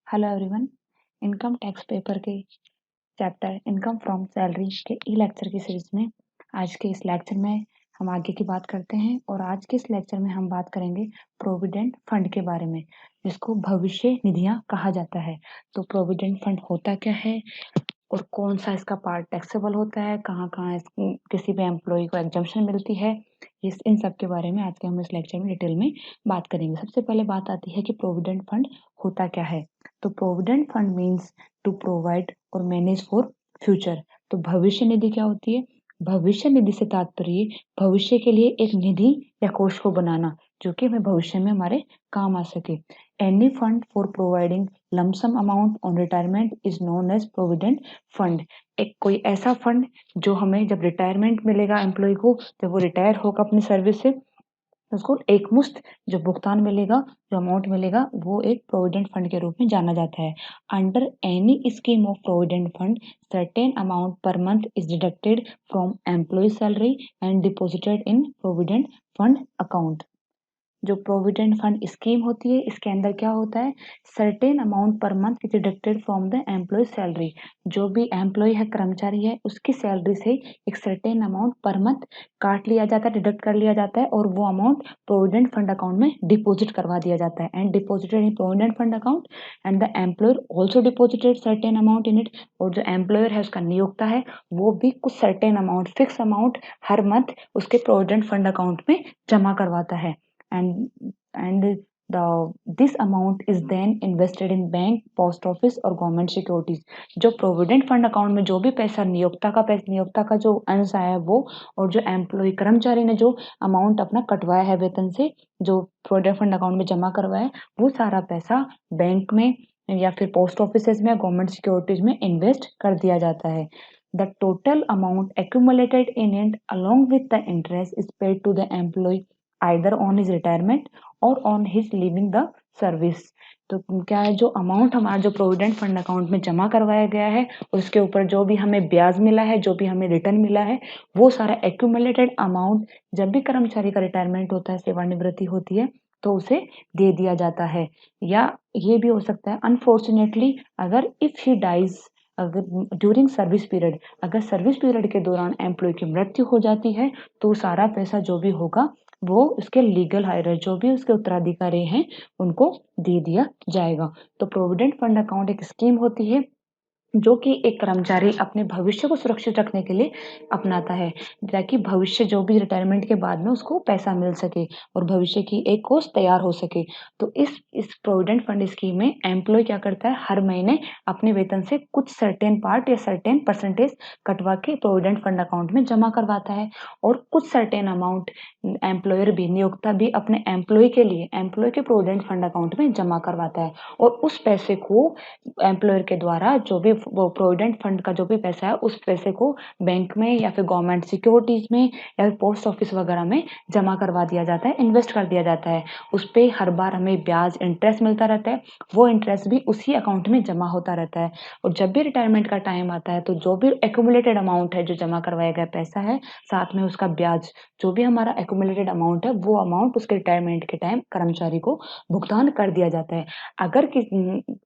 Hello everyone. Income tax paper के chapter income from salary के ई lecture की series में आज के इस लेक्चर में हम आगे की बात करते हैं और आज के इस लेक्चर में हम बात करेंगे प्रोविडेंट फंड के बारे में, जिसको भविष्य निधियां कहा जाता है। तो प्रोविडेंट फंड होता क्या है और कौन सा इसका पार्ट टैक्सेबल होता है, कहाँ कहाँ किसी भी एम्प्लॉय को एग्जम्पशन मिलती है, इन सब के बारे में आज के हम इस लेक्चर में डिटेल में बात करेंगे। सबसे पहले बात आती है कि प्रोविडेंट फंड होता क्या है। तो provident fund means to provide और मैनेज फॉर फ्यूचर। तो भविष्य निधि क्या होती है? भविष्य निधि से तात्पर्य भविष्य के लिए एक निधि या कोष को बनाना जो कि हमें भविष्य में हमारे काम आ सके। Any fund for providing lump sum amount on retirement is known as provident fund. एक कोई ऐसा फंड जो हमें जब रिटायरमेंट मिलेगा एम्प्लॉय को, जब वो रिटायर होगा अपनी सर्विस से, उसको एक मुश्त जो भुगतान मिलेगा, जो अमाउंट मिलेगा, वो एक प्रोविडेंट फंड के रूप में जाना जाता है। Under any scheme of provident fund certain amount per month is deducted from employee salary and deposited in provident fund account. जो प्रोविडेंट फंड स्कीम होती है, इसके अंदर क्या होता है? Certain amount per month is deducted from the employee salary. जो भी एम्प्लॉय है, कर्मचारी है, उसकी सैलरी से एक सर्टेन अमाउंट पर मंथ काट लिया जाता है, डिडक्ट कर लिया जाता है और वो अमाउंट प्रोविडेंट फंड अकाउंट में डिपॉजिट करवा दिया जाता है and deposited in provident fund account and the employer also deposited certain amount in it. और जो एम्प्लॉयर है, उसका नियोक्ता है, वो भी कुछ सर्टेन अमाउंट, फिक्स अमाउंट हर मंथ उसके प्रोविडेंट फंड अकाउंट में जमा करवाता है and the this amount is then invested in bank, post office और गवर्नमेंट सिक्योरिटीज। जो प्रोविडेंट फंड अकाउंट में जो भी पैसा नियोक्ता का जो अंश आया है वो, और जो एम्प्लॉय कर्मचारी ने जो अमाउंट अपना कटवाया है वेतन से, जो प्रोविडेंट फंड अकाउंट में जमा करवाया है, वो सारा पैसा बैंक में या फिर पोस्ट ऑफिस में, गवर्नमेंट सिक्योरिटीज में इन्वेस्ट कर दिया जाता है। The total amount accumulated in it along with the interest is paid to the employee either on his retirement or on his leaving the service। तो क्या है, जो अमाउंट हमारा जो प्रोविडेंट फंड अकाउंट में जमा करवाया गया है, उसके ऊपर जो भी हमें ब्याज मिला है, जो भी हमें रिटर्न मिला है, वो सारा एक्यूमुलेटेड अमाउंट जब भी कर्मचारी का रिटायरमेंट होता है, सेवानिवृत्ति होती है, तो उसे दे दिया जाता है। या ये भी हो सकता है अनफॉर्चुनेटली, अगर इफ ही डाइज, अगर ड्यूरिंग सर्विस पीरियड, अगर सर्विस पीरियड के दौरान एम्प्लॉय की मृत्यु हो जाती है, तो सारा पैसा जो भी होगा वो उसके लीगल हायरर, जो भी उसके उत्तराधिकारी हैं, उनको दे दिया जाएगा। तो प्रोविडेंट फंड अकाउंट एक स्कीम होती है जो कि एक कर्मचारी अपने भविष्य को सुरक्षित रखने के लिए अपनाता है, ताकि भविष्य जो भी रिटायरमेंट के बाद में उसको पैसा मिल सके और भविष्य की एक कोष तैयार हो सके। तो इस प्रोविडेंट फंड स्कीम में एम्प्लॉय क्या करता है, हर महीने अपने वेतन से कुछ सर्टेन पार्ट या सर्टेन परसेंटेज कटवा के प्रोविडेंट फंड अकाउंट में जमा करवाता है और कुछ सर्टेन अमाउंट एम्प्लॉयर भी, नियोक्ता भी अपने एम्प्लॉय के लिए, एम्प्लॉय के प्रोविडेंट फंड अकाउंट में जमा करवाता है और उस पैसे को एम्प्लॉयर के द्वारा, जो भी वो प्रोविडेंट फंड का जो भी पैसा है, उस पैसे को बैंक में या फिर गवर्नमेंट सिक्योरिटीज में या फिर पोस्ट ऑफिस वगैरह में जमा करवा दिया जाता है, इन्वेस्ट कर दिया जाता है। उस पर हर बार हमें ब्याज, इंटरेस्ट मिलता रहता है, वो इंटरेस्ट भी उसी अकाउंट में जमा होता रहता है। और जब भी रिटायरमेंट का टाइम आता है, तो जो भी एक्यूमुलेटेड अमाउंट है, जो जमा करवाया गया पैसा है, साथ में उसका ब्याज, जो भी हमारा एक्यूमुलेटेड अमाउंट है, वो अमाउंट उसके रिटायरमेंट के टाइम कर्मचारी को भुगतान कर दिया जाता है। अगर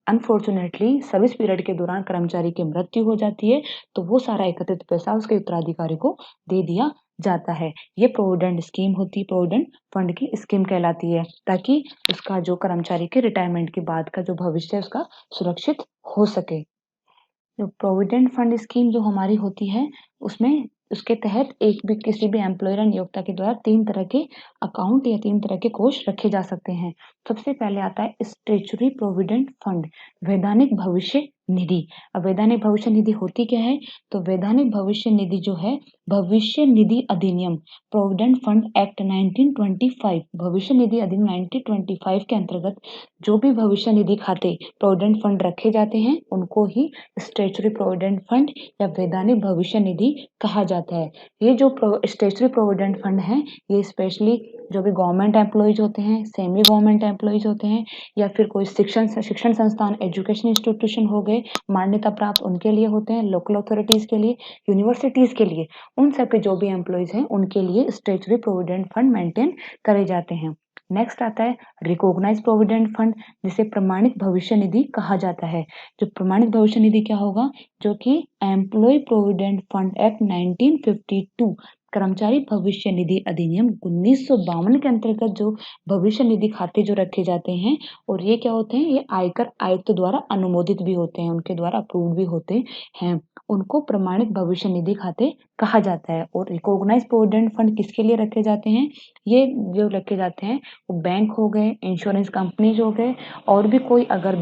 अनफॉर्चुनेटली सर्विस पीरियड के दौरान कर्मचारी की मृत्यु हो जाती है, तो वो सारा एकत्रित पैसा उसके उत्तराधिकारी को दे दिया जाता है। ये प्रोविडेंट स्कीम होती है, प्रोविडेंट फंड की स्कीम कहलाती है, ताकि उसका जो कर्मचारी के रिटायरमेंट के बाद का जो भविष्य है उसका सुरक्षित हो सके। जो प्रोविडेंट फंड स्कीम जो हमारी होती है, उसमें उसके तहत एक भी किसी भी एम्प्लॉयर या नियोक्ता के द्वारा 3 तरह के अकाउंट या 3 तरह के कोष रखे जा सकते हैं। सबसे पहले आता है स्टैट्यूटरी प्रोविडेंट फंड, वैधानिक भविष्य निधि। अब वैधानिक भविष्य निधि होती क्या है? तो वैधानिक भविष्य निधि जो है, भविष्य निधि अधिनियम, प्रोविडेंट फंड एक्ट 1925, भविष्य निधि अधिनियम 1925 के अंतर्गत जो भी भविष्य निधि खाते, प्रोविडेंट फंड रखे जाते हैं, उनको ही स्टैट्यूटरी प्रोविडेंट फंड या वैधानिक भविष्य निधि कहा जाता है। ये जो स्टैट्यूटरी प्रोविडेंट फंड है, ये स्पेशली जो भी गवर्नमेंट एम्प्लॉयज होते हैं, सेमी गवर्नमेंट एम्प्लॉयज होते हैं, या फिर कोई शिक्षण संस्थान, एजुकेशन इंस्टीट्यूशन हो गए मान्यता प्राप्त, उनके लिए होते हैं। लोकल अथॉरिटीज के लिए, यूनिवर्सिटीज के लिए, उन सब के जो भी एम्प्लॉयज हैं, उनके लिए स्टैट्यूटरी प्रोविडेंट फंड मेंटेन करे जाते हैं। नेक्स्ट आता है रिकॉग्नाइज प्रोविडेंट फंड, जिसे प्रमाणित भविष्य निधि कहा जाता है। जो प्रमाणित भविष्य निधि क्या होगा, जो कि एम्प्लॉय प्रोविडेंट फंड एक्ट 1952 कर्मचारी भविष्य निधि अधिनियम 1952 के अंतर्गत जो भविष्य निधि खाते जो रखे जाते हैं, और ये क्या होते हैं, ये आयकर आयुक्त द्वारा अनुमोदित भी होते हैं, उनके द्वारा अप्रूव भी होते हैं, उनको प्रमाणित भविष्य निधि खाते कहा जाता है। और रिकॉग्नाइज प्रोविडेंट फंड किसके लिए रखे जाते हैं, ये जो रखे जाते हैं वो बैंक हो गए, इंश्योरेंस कंपनीज हो गए, और भी कोई अगर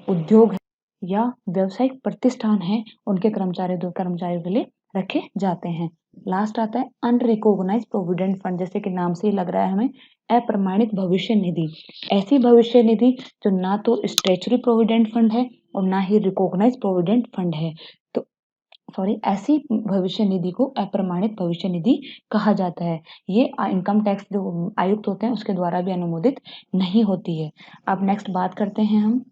उद्योग है या व्यावसायिक प्रतिष्ठान है, उनके कर्मचारियों के लिए रखे जाते हैं। लास्ट आता है अनरिकॉग्नाइज प्रोविडेंट फंड, जैसे कि नाम से ही लग रहा है हमें, अप्रमाणित भविष्य निधि। ऐसी भविष्य निधि जो ना तो स्टैच्यूटरी प्रोविडेंट फंड है और ना ही रिकॉग्नाइज प्रोविडेंट फंड है, तो ऐसी भविष्य निधि को अप्रमाणित भविष्य निधि कहा जाता है। ये इनकम टैक्स जो आयुक्त होते हैं उसके द्वारा भी अनुमोदित नहीं होती है। अब नेक्स्ट बात करते हैं हम,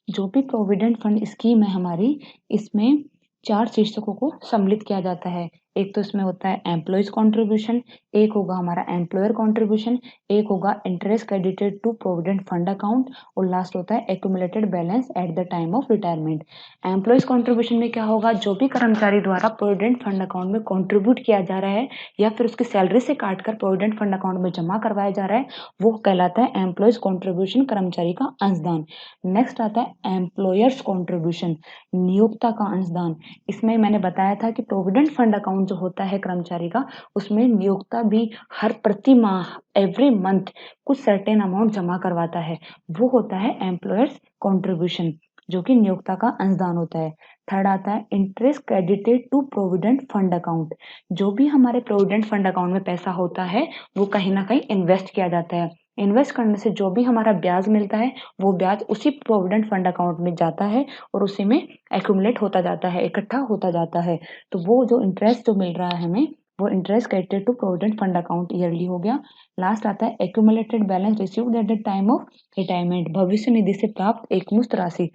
जो भी प्रोविडेंट फंड स्कीम है हमारी, इसमें 4 शीर्षकों को सम्मिलित किया जाता है। एक तो इसमें होता है एम्प्लॉयज कॉन्ट्रीब्यूशन, एक होगा हमारा एम्प्लॉयर कॉन्ट्रीब्यूशन, एक होगा interest credited to provident fund account, और लास्ट होता है accumulated balance at the time of retirement. Employees contribution में क्या होगा, जो भी कर्मचारी द्वारा प्रोविडेंट फंड अकाउंट में कॉन्ट्रीब्यूट किया जा रहा है या फिर उसकी सैलरी से काटकर प्रोविडेंट फंड अकाउंट में जमा करवाया जा रहा है, वो कहलाता है एम्प्लॉयज कॉन्ट्रीब्यूशन, कर्मचारी का अंशदान। नेक्स्ट आता है एम्प्लॉयर्स कॉन्ट्रीब्यूशन, नियोक्ता का अंशदान। इसमें मैंने बताया था कि प्रोविडेंट फंड अकाउंट जो होता है कर्मचारी का, उसमें नियोक्ता भी हर प्रति माह एवरी मंथ कुछ सर्टेन अमाउंट जमा करवाता है, वो होता है एम्प्लॉयर्स कॉन्ट्रीब्यूशन, जो कि नियोक्ता का अंशदान होता है। थर्ड आता है interest credited to provident fund account, जो भी हमारे प्रोविडेंट फंड अकाउंट में पैसा होता है वो कहीं ना कहीं इन्वेस्ट किया जाता है। इन्वेस्ट करने से जो भी हमारा ब्याज मिलता है वो ब्याज उसी प्रोविडेंट फंड अकाउंट में जाता है और उसी में एक्यूमुलेट होता जाता है, इकट्ठा होता जाता है। तो वो जो इंटरेस्ट जो मिल रहा है हमें, वो interest credited to provident fund account yearly हो गया। लास्ट आता है accumulated balance received at the time of retirement, भविष्य निधि से प्राप्त एकमुश्त राशि।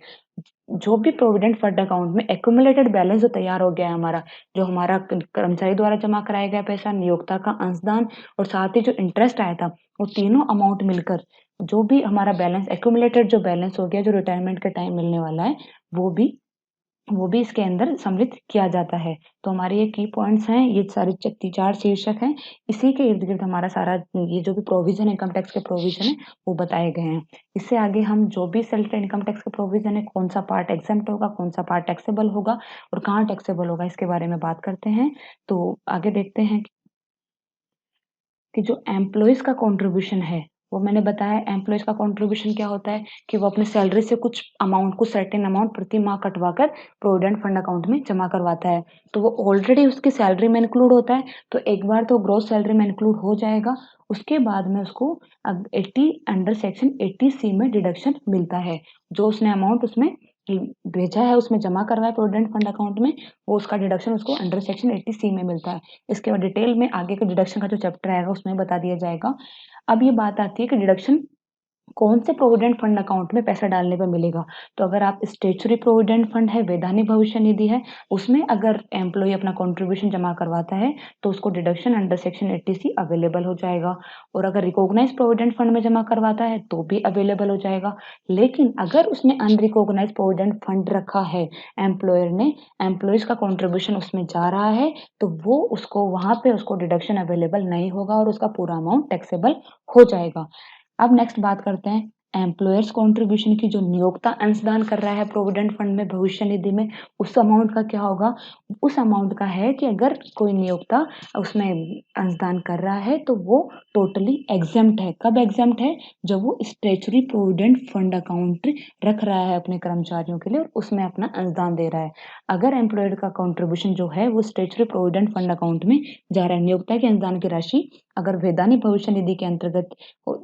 जो भी प्रोविडेंट फंड अकाउंट में एक्यूमुलेटेड बैलेंस जो तैयार हो गया है हमारा, जो हमारा कर्मचारी द्वारा जमा कराया गया पैसा, नियोक्ता का अंशदान और साथ ही जो इंटरेस्ट आया था, वो तीनों अमाउंट मिलकर जो भी हमारा बैलेंस एक्यूमुलेटेड जो बैलेंस हो गया, जो रिटायरमेंट के टाइम मिलने वाला है, वो भी इसके अंदर सम्मिलित किया जाता है। तो हमारे ये की पॉइंट्स हैं, ये सारे 4 शीर्षक हैं, इसी के इर्द गिर्द हमारा सारा ये जो भी प्रोविजन है, इनकम टैक्स के प्रोविजन है, वो बताए गए हैं। इससे आगे हम जो भी सेल्फ इनकम टैक्स का प्रोविजन है, कौन सा पार्ट एग्जेम्प्ट होगा, कौन सा पार्ट टैक्सेबल होगा और कहाँ टैक्सेबल होगा, इसके बारे में बात करते हैं। तो आगे देखते हैं कि जो एम्प्लॉयज का कंट्रीब्यूशन है, वो मैंने बताया एम्प्लॉयज का कंट्रीब्यूशन क्या होता है कि वो अपने सैलरी से कुछ अमाउंट, कुछ सर्टेन अमाउंट प्रति माह कटवाकर प्रोविडेंट फंड अकाउंट में जमा करवाता है। तो वो ऑलरेडी उसकी सैलरी में इंक्लूड होता है, तो एक बार तो ग्रॉस सैलरी में इंक्लूड हो जाएगा, उसके बाद में उसको 80 अंडर सेक्शन 80C में डिडक्शन मिलता है। जो उसने अमाउंट उसमें भेजा है, उसमें जमा करवाया प्रोविडेंट फंड अकाउंट में, वो उसका डिडक्शन उसको अंडर सेक्शन 80C में मिलता है। इसके बाद डिटेल में आगे के डिडक्शन का जो चैप्टर आएगा उसमें बता दिया जाएगा। अब ये बात आती है कि डिडक्शन कौन से प्रोविडेंट फंड अकाउंट में पैसा डालने पे मिलेगा। तो अगर आप स्टैट्यूटरी प्रोविडेंट फंड है, वैधानिक भविष्य निधि है, उसमें अगर एम्प्लॉय अपना कंट्रीब्यूशन जमा करवाता है तो उसको deduction under section 80C available हो जाएगा। और अगर रिकॉग्नाइज प्रोविडेंट फंड में जमा करवाता है तो भी अवेलेबल हो जाएगा। लेकिन अगर उसने अनरिकॉग्नाइज प्रोविडेंट फंड रखा है, एम्प्लॉयर ने, एम्प्लॉयज का कॉन्ट्रीब्यूशन उसमें जा रहा है, तो वो उसको वहां पे उसको डिडक्शन अवेलेबल नहीं होगा और उसका पूरा अमाउंट टैक्सेबल हो जाएगा। अब नेक्स्ट बात करते हैं एम्प्लॉयर्स कंट्रीब्यूशन की। जो नियोक्ता अंशदान कर रहा है प्रोविडेंट फंड में, भविष्य निधि में, उस अमाउंट का क्या होगा। उस अमाउंट का है कि अगर कोई नियोक्ता उसमें अंशदान कर रहा है तो वो टोटली एग्जेम्प्ट है। कब एग्जेम्प्ट है, जब वो स्टैट्यूटरी प्रोविडेंट फंड अकाउंट रख रहा है अपने कर्मचारियों के लिए और उसमें अपना अंशदान दे रहा है। अगर एम्प्लॉयर का कंट्रीब्यूशन जो है वो स्टैट्यूटरी प्रोविडेंट फंड अकाउंट में जा रहा है, नियोक्ता के अंशदान की राशि अगर वैधानिक भविष्य निधि के अंतर्गत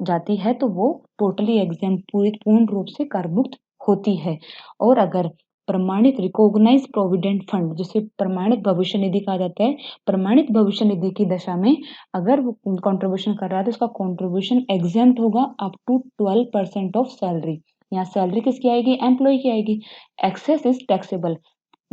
जाती है तो वो टोटली एग्जाम पूर्ण रूप से कर मुक्त होती है। और अगर प्रमाणित रिकॉग्नाइज प्रोविडेंट फंड, जिसे प्रमाणित भविष्य निधि कहा जाता है, प्रमाणित भविष्य निधि की दशा में अगर वो कंट्रीब्यूशन कर रहा है तो उसका कंट्रीब्यूशन एग्जेम्प्ट होगा अप टू 12% ऑफ सैलरी। यहाँ सैलरी किसकी आएगी, एम्प्लॉय की आएगी। एक्सेस इज टैक्सेबल,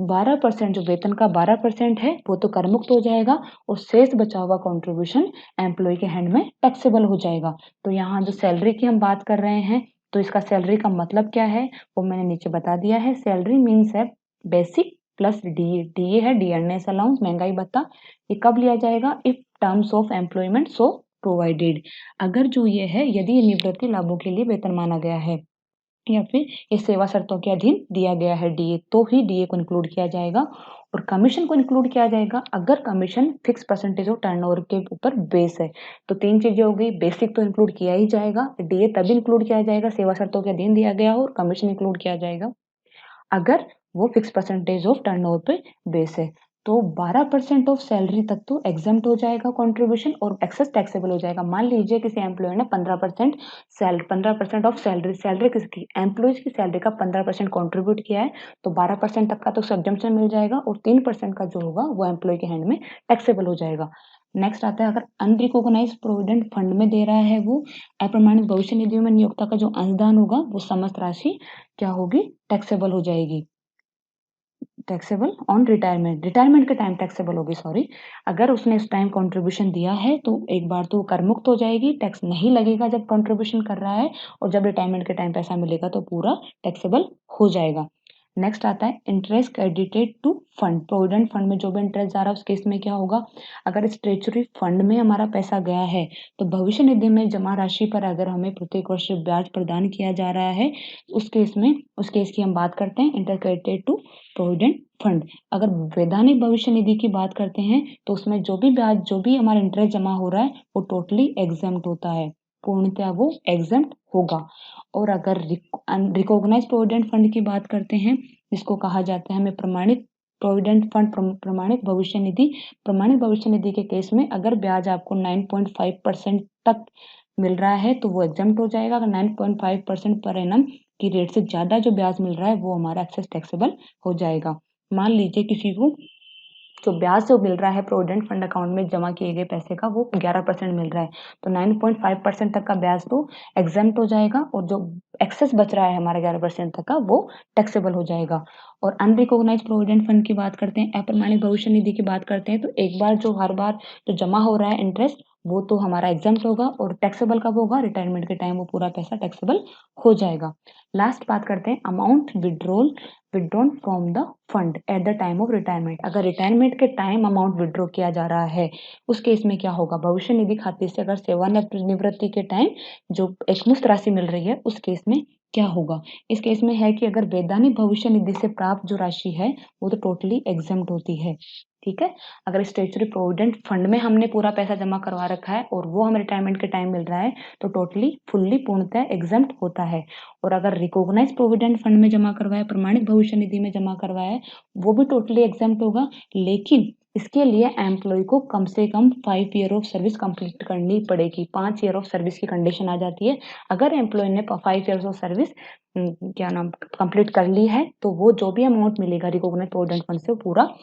12% जो वेतन का 12% है वो तो कर मुक्त हो जाएगा और शेष बचा हुआ कंट्रीब्यूशन एम्प्लॉय के हैंड में टैक्सेबल हो जाएगा। तो यहाँ जो सैलरी की हम बात कर रहे हैं तो इसका सैलरी का मतलब क्या है वो मैंने नीचे बता दिया है। सैलरी मीन्स है बेसिक प्लस डीए। डीए है डी अर्नेस अलाउंस, महंगाई भत्ता। ये कब लिया जाएगा? If terms of employment so provided. अगर जो ये है यदि ये निवृत्ति लाभों के लिए वेतन माना गया है या फिर इस सेवा शर्तों के अधीन दिया गया है डीए, तो ही डीए को इंक्लूड किया जाएगा। और कमीशन को इंक्लूड किया जाएगा अगर commission fix percentage of turnover के ऊपर बेस है। तो तीन चीजें हो गई, बेसिक तो इंक्लूड किया ही जाएगा, डीए तभी इंक्लूड किया जाएगा सेवा शर्तों के अधीन दिया गया हो, और कमीशन इंक्लूड किया जाएगा अगर वो फिक्स परसेंटेज ऑफ टर्नओवर पे बेस है। तो 12% ऑफ सैलरी तक तो एग्जम्प्ट हो जाएगा कंट्रीब्यूशन और एक्सेस टैक्सेबल हो जाएगा। मान लीजिए किसी एम्प्लॉय ने 15% ऑफ सैलरी, सैलरी किसकी? एम्प्लॉयज की सैलरी का 15% कंट्रीब्यूट किया है तो 12% तक का तो एग्जम्पशन मिल जाएगा और 3% का जो होगा वो एम्प्लॉय के हैंड में टैक्सेबल हो जाएगा। नेक्स्ट आता है अगर अनरिकॉग्नाइज्ड प्रोविडेंट फंड में दे रहा है वो अप्रमाणित भविष्य निधियों में नियोक्ता का जो अंशदान होगा वो समस्त राशि क्या होगी? टैक्सेबल हो जाएगी। टैक्सेबल ऑन रिटायरमेंट, रिटायरमेंट के टाइम टैक्सेबल होगी, सॉरी। अगर उसने उस टाइम कंट्रीब्यूशन दिया है तो एक बार तो कर मुक्त हो जाएगी, टैक्स नहीं लगेगा जब कंट्रीब्यूशन कर रहा है, और जब रिटायरमेंट के टाइम पैसा मिलेगा तो पूरा टैक्सेबल हो जाएगा। नेक्स्ट आता है interest credited to fund. Provident fund में जो भी इंटरेस्ट जा रहा है उस केस में क्या होगा? अगर स्टेचुरी फंड में हमारा पैसा गया है तो भविष्य निधि में जमा राशि पर अगर हमें प्रत्येक वर्ष ब्याज प्रदान किया जा रहा है उस केस की हम बात करते हैं interest credited to provident fund. अगर वैधानिक भविष्य निधि की बात करते हैं तो उसमें जो भी ब्याज, जो भी हमारा इंटरेस्ट जमा हो रहा है वो टोटली एग्जेम्प्ट होता है, पूर्णतः वो एग्जेम्प्ट होगा। और अगर रिकॉग्नाइज प्रोविडेंट फंड की बात करते हैं जिसको कहा जाता है हमें प्रमाणित प्रोविडेंट फंड, प्रमाणित भविष्य निधि। प्रमाणित भविष्य निधि के केस में अगर ब्याज आपको 9.5% तक मिल रहा है तो वो एग्जेम्प्ट हो जाएगा। अगर 9.5% पर एनम की रेट से ज्यादा जो ब्याज मिल रहा है वो हमारा एक्सेस टैक्सेबल हो जाएगा। मान लीजिए किसी को जो ब्याज जो मिल रहा है प्रोविडेंट फंड अकाउंट में जमा किए गए पैसे का वो 11% मिल रहा है तो 9.5% तक का ब्याज तो एग्जेम्प्ट हो जाएगा और जो एक्सेस बच रहा है हमारा 11% तक का वो टैक्सेबल हो जाएगा। और अनरिकॉग्नाइज प्रोविडेंट फंड की बात करते हैं, अप्रमाणित भविष्य निधि की बात करते हैं तो एक बार जो हर बार जो जमा हो रहा है इंटरेस्ट वो तो हमारा एग्जेम्प्ट होगा और टैक्सेबल कब होगा? रिटायरमेंट के टाइम वो पूरा पैसा टैक्सेबल हो जाएगा। लास्ट बात करते हैं amount withdrawn from the fund eight the time of retirement. अगर रिटायरमेंट के टाइम अमाउंट विड्रॉ किया जा रहा है उस केस में क्या होगा? भविष्य निधि खाते से अगर सेवानिवृत्ति के टाइम जो एकमुश्त राशि मिल रही है उस केस में क्या होगा? इस केस में है कि अगर वैधानिक भविष्य निधि से प्राप्त जो राशि है वो तो टोटली एग्जेम्प्ट होती है, ठीक है। अगर स्टेचुरी प्रोविडेंट फंड में हमने पूरा पैसा जमा करवा रखा है और वो हमें रिटायरमेंट के टाइम मिल रहा है तो टोटली फुल्ली पूर्णतः एग्जेम्प्ट होता है। और अगर रिकॉग्नाइज प्रोविडेंट फंड में जमा करवाया, प्रमाणित भविष्य निधि में जमा करवाया है वो भी टोटली एग्जेम्प्ट होगा, लेकिन इसके लिए एम्प्लॉय को कम से कम 5 ईयर ऑफ सर्विस कंप्लीट करनी पड़ेगी। 5 ईयर ऑफ सर्विस की कंडीशन आ जाती है। अगर एम्प्लॉय ने 5 ईयर्स ऑफ सर्विस क्या नाम कंप्लीट कर ली है तो वो जो भी अमाउंट मिलेगा रिकॉग्नाइज प्रोविडेंट फंड से पूरा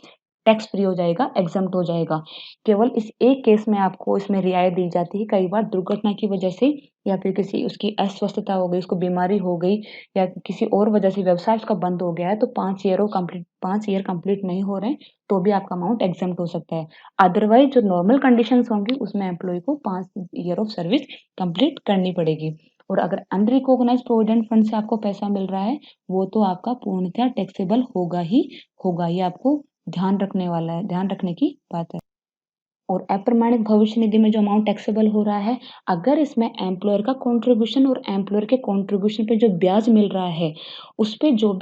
टैक्स फ्री हो जाएगा, एग्जम्प्ट हो जाएगा। केवल इस एक केस में आपको इसमें रियायत दी जाती है, कई बार दुर्घटना की वजह से या फिर किसी उसकी अस्वस्थता हो गई, उसको बीमारी हो गई या किसी और वजह से व्यवसाय उसका बंद हो गया है तो 5 ईयर कंप्लीट नहीं हो रहे हैं तो भी आपका अमाउंट एग्जम्प्ट हो सकता है। अदरवाइज जो नॉर्मल कंडीशंस होंगी उसमें एम्प्लॉय को 5 ईयर ऑफ सर्विस कंप्लीट करनी पड़ेगी। और अगर अनरिकॉग्नाइज प्रोविडेंट फंड से आपको पैसा मिल रहा है वो तो आपका पूर्णतः टैक्सेबल होगा ही होगा। ये आपको ध्यान रखने की बात है। और अप्रमाणित भविष्य निधि में जो अमाउंट टैक्सेबल हो रहा है अगर इसमें एम्प्लॉयर का कंट्रीब्यूशन और एम्प्लॉयर के कंट्रीब्यूशन पे जो ब्याज मिल रहा है उस पे जो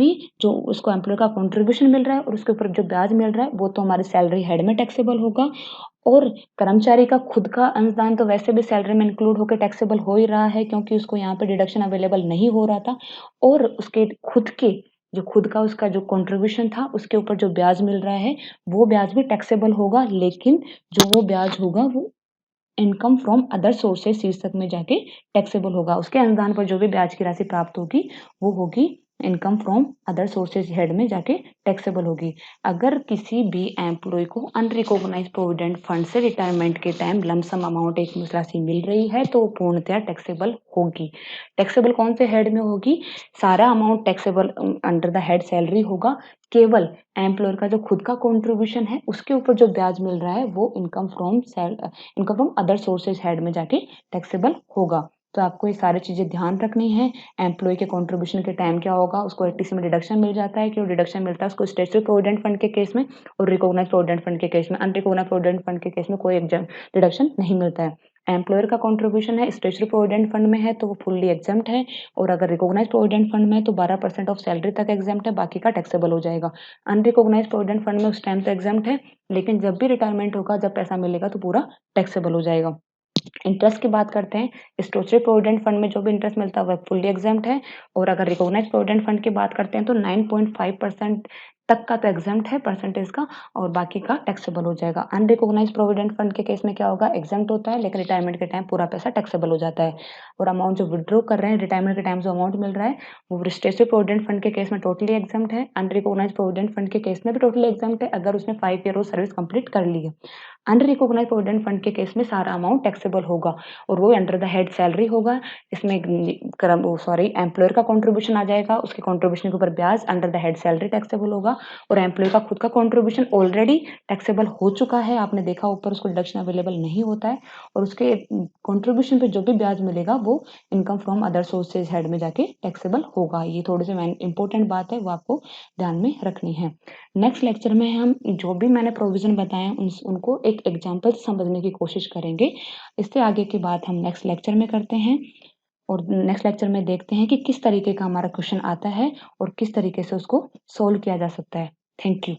उसको एम्प्लॉयर का कंट्रीब्यूशन मिल रहा है और उसके ऊपर जो ब्याज मिल रहा है वो तो हमारे सैलरी हेड में टैक्सेबल होगा। और कर्मचारी का खुद का अंशदान तो वैसे भी सैलरी में इंक्लूड होकर टैक्सेबल हो ही रहा है क्योंकि उसको यहाँ पे डिडक्शन अवेलेबल नहीं हो रहा था। और उसके खुद का उसका जो कंट्रीब्यूशन था उसके ऊपर जो ब्याज मिल रहा है वो ब्याज भी टैक्सेबल होगा, लेकिन जो वो ब्याज होगा वो इनकम फ्रॉम अदर सोर्सेज शीर्षक में जाके टैक्सेबल होगा। उसके अनुदान पर जो भी ब्याज की राशि प्राप्त होगी वो होगी income from other sources head में जाके टैक्सेबल होगी। अगर किसी भी एम्प्लॉय को अनरिकॉग्नाइज्ड प्रोविडेंट फंड से रिटायरमेंट के टाइम लमसम अमाउंट एक राशि मिल रही है तो वो पूर्णतया टैक्सेबल होगी। टैक्सेबल कौन से हेड में होगी? सारा amount taxable under the head salary होगा। केवल एम्प्लॉयर का जो खुद का कंट्रीब्यूशन है उसके ऊपर जो ब्याज मिल रहा है वो income from other sources head में जाके टैक्सेबल होगा। तो आपको ये सारी चीजें ध्यान रखनी है। एम्प्लॉय के कंट्रीब्यूशन के टाइम क्या होगा, उसको एटीसी में डिडक्शन मिल जाता है, क्यों डिडक्शन मिलता है उसको स्टेचुटरी प्रोविडेंट फंड के केस में, और रिकॉग्नाइज्ड प्रोविडेंट फंड के केस में। अनरिकॉग्नाइज्ड प्रोविडेंट फंड के केस में कोई डिडक्शन नहीं मिलता है। एम्प्लॉयर का कंट्रीब्यूशन है स्टेचुटरी प्रोविडेंट फंड में है तो वो फुल्ली एग्जम्प्ट है, और अगर रिकॉग्नाइज्ड प्रोविडेंट फंड में है तो 12% ऑफ सैलरी तक एग्जम्प्ट है, बाकी का टैक्सेबल हो जाएगा। अनरिकॉग्नाइज्ड प्रोविडेंट फंड में उस टाइम तो एग्जम्प्ट है, लेकिन जब भी रिटायरमेंट होगा, जब पैसा मिलेगा तो पूरा टैक्सेबल हो जाएगा। इंटरेस्ट की बात करते हैं, स्टेचुटरी प्रोविडेंट फंड में जो भी इंटरेस्ट मिलता है वह फुल्ली एग्जम्प्ट है, और अगर रिकॉग्नाइज्ड प्रोविडेंट फंड की बात करते हैं तो 9.5% तक का तो एग्जम्प्ट है परसेंटेज का, और बाकी का टैक्सेबल हो जाएगा। अनरिकॉग्नाइज्ड प्रोविडेंट फंड के केस में क्या होगा, एग्जम्प्ट होता है लेकिन रिटायरमेंट के टाइम पूरा पैसा टैक्सेबल हो जाता है। और अमाउंट जो विड्रॉ कर रहे हैं रिटायरमेंट के टाइम जो अमाउंट मिल रहा है वो स्टेचुटरी प्रोविडेंट फंड के केस में टोटली एग्जम्प्ट है, अनरिकॉग्नाइज्ड प्रोविडेंट फंड के केस में भी टोटली एग्जम्प्ट है अगर उसने 5 ईयर सर्विस कंप्लीट कर ली है। अनरिकॉग्नाइज्ड प्रोविडेंट फंड के केस में सारा अमाउंट टैक्सेबल होगा, और वो अंडर द हेड सैलरी होगा। इसमें एम्प्लॉयर का कंट्रीब्यूशन आ जाएगा, उसके कंट्रीब्यूशन के ऊपर ब्याज under the head salary taxable होगा, और एम्प्लॉय का खुद का कंट्रीब्यूशन ऑलरेडी टैक्सेबल हो चुका है। आपने देखा ऊपर उसको डिडक्शन अवेलेबल नहीं होता है, और उसके कंट्रीब्यूशन पे जो भी ब्याज मिलेगा वो income from other sources head में जाके टैक्सेबल होगा। ये थोड़ी सी इंपॉर्टेंट बात है, वो आपको ध्यान में रखनी है। नेक्स्ट लेक्चर में हम जो भी मैंने प्रोविजन बताए उनको एक एग्जाम्पल से समझने की कोशिश करेंगे। इससे आगे की बात हम नेक्स्ट लेक्चर में करते हैं, और नेक्स्ट लेक्चर में देखते हैं कि किस तरीके का हमारा क्वेश्चन आता है और किस तरीके से उसको सोल्व किया जा सकता है। Thank you.